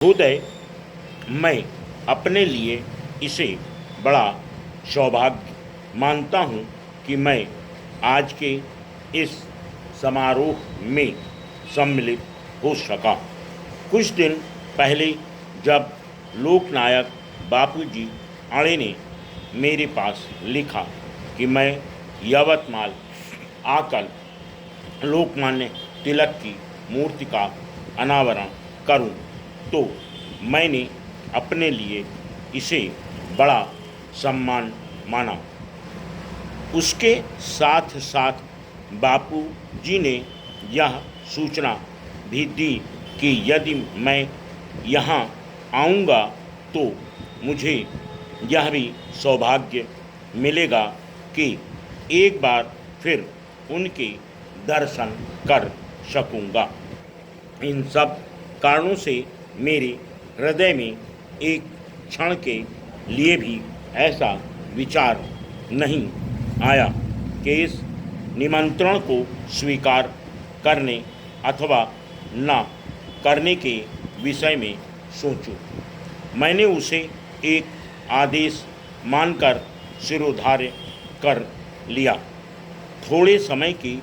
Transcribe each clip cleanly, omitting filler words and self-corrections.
महोदय, मैं अपने लिए इसे बड़ा सौभाग्य मानता हूँ कि मैं आज के इस समारोह में सम्मिलित हो सका। कुछ दिन पहले जब लोकनायक बापूजी आड़े ने मेरे पास लिखा कि मैं यवतमाल आकर लोकमान्य तिलक की मूर्ति का अनावरण करूं, तो मैंने अपने लिए इसे बड़ा सम्मान माना। उसके साथ साथ बापू जी ने यह सूचना भी दी कि यदि मैं यहाँ आऊँगा तो मुझे यह भी सौभाग्य मिलेगा कि एक बार फिर उनके दर्शन कर सकूँगा। इन सब कारणों से मेरे हृदय में एक क्षण के लिए भी ऐसा विचार नहीं आया कि इस निमंत्रण को स्वीकार करने अथवा न करने के विषय में सोचूं। मैंने उसे एक आदेश मानकर सिरोधार्य कर लिया। थोड़े समय की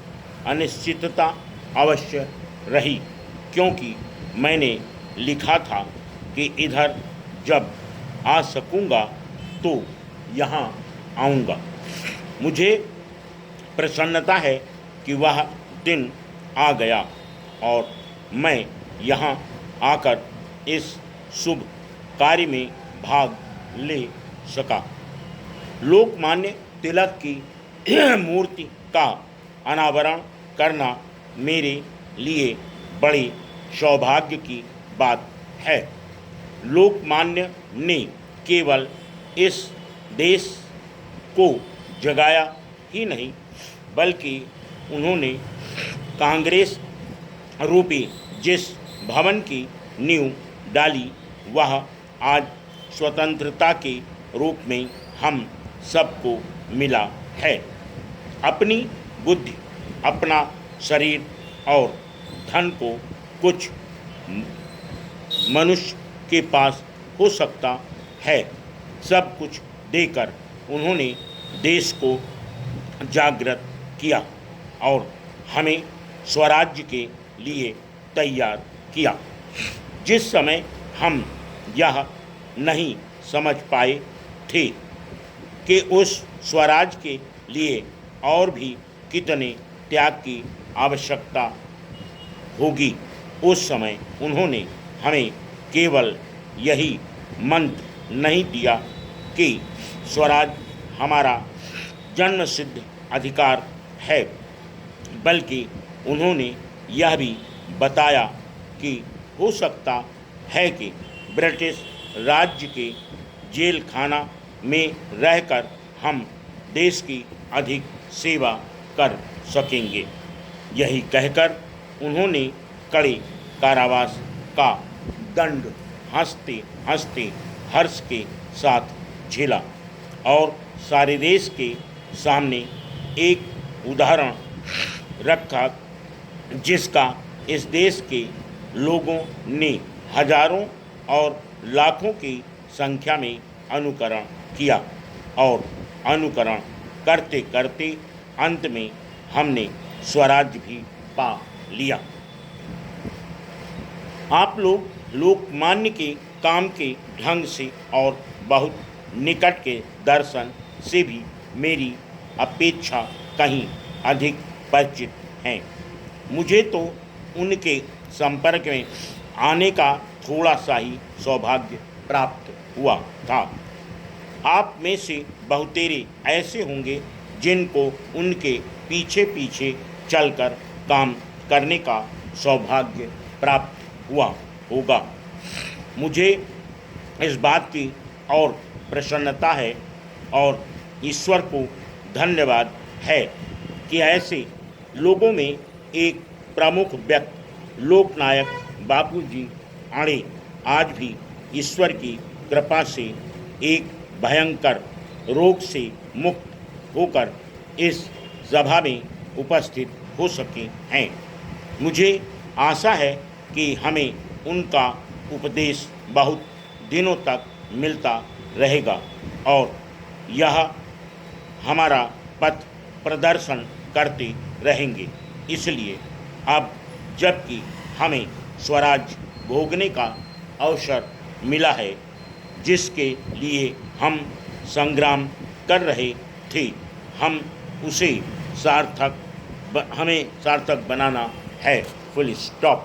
अनिश्चितता अवश्य रही, क्योंकि मैंने लिखा था कि इधर जब आ सकूँगा तो यहाँ आऊँगा। मुझे प्रसन्नता है कि वह दिन आ गया और मैं यहाँ आकर इस शुभ कार्य में भाग ले सका। लोकमान्य तिलक की मूर्ति का अनावरण करना मेरे लिए बड़े सौभाग्य की बात है। लोकमान्य ने केवल इस देश को जगाया ही नहीं, बल्कि उन्होंने कांग्रेस रूपी जिस भवन की नींव डाली, वह आज स्वतंत्रता के रूप में हम सबको मिला है। अपनी बुद्धि, अपना शरीर और धन को कुछ मनुष्य के पास हो सकता है, सब कुछ देकर उन्होंने देश को जागृत किया और हमें स्वराज्य के लिए तैयार किया। जिस समय हम यह नहीं समझ पाए थे कि उस स्वराज के लिए और भी कितने त्याग की आवश्यकता होगी, उस समय उन्होंने हमें केवल यही मंत्र नहीं दिया कि स्वराज हमारा जन्मसिद्ध अधिकार है, बल्कि उन्होंने यह भी बताया कि हो सकता है कि ब्रिटिश राज्य के जेल खाना में रहकर हम देश की अधिक सेवा कर सकेंगे। यही कहकर उन्होंने कड़े कारावास का दंड हंसते हंसते हर्ष के साथ झेला और सारे देश के सामने एक उदाहरण रखा, जिसका इस देश के लोगों ने हजारों और लाखों की संख्या में अनुकरण किया और अनुकरण करते करते अंत में हमने स्वराज्य भी पा लिया। आप लोग लोकमान्य के काम के ढंग से और बहुत निकट के दर्शन से भी मेरी अपेक्षा कहीं अधिक परिचित हैं। मुझे तो उनके संपर्क में आने का थोड़ा सा ही सौभाग्य प्राप्त हुआ था। आप में से बहुतेरे ऐसे होंगे जिनको उनके पीछे पीछे चलकर काम करने का सौभाग्य प्राप्त हुआ होगा। मुझे इस बात की और प्रसन्नता है और ईश्वर को धन्यवाद है कि ऐसे लोगों में एक प्रमुख व्यक्ति लोकनायक बापूजी आड़े आज भी ईश्वर की कृपा से एक भयंकर रोग से मुक्त होकर इस सभा में उपस्थित हो सके हैं। मुझे आशा है कि हमें उनका उपदेश बहुत दिनों तक मिलता रहेगा और यह हमारा पथ प्रदर्शन करते रहेंगे। इसलिए अब जबकि हमें स्वराज भोगने का अवसर मिला है, जिसके लिए हम संग्राम कर रहे थे, हम उसे हमें सार्थक बनाना है। Full stop.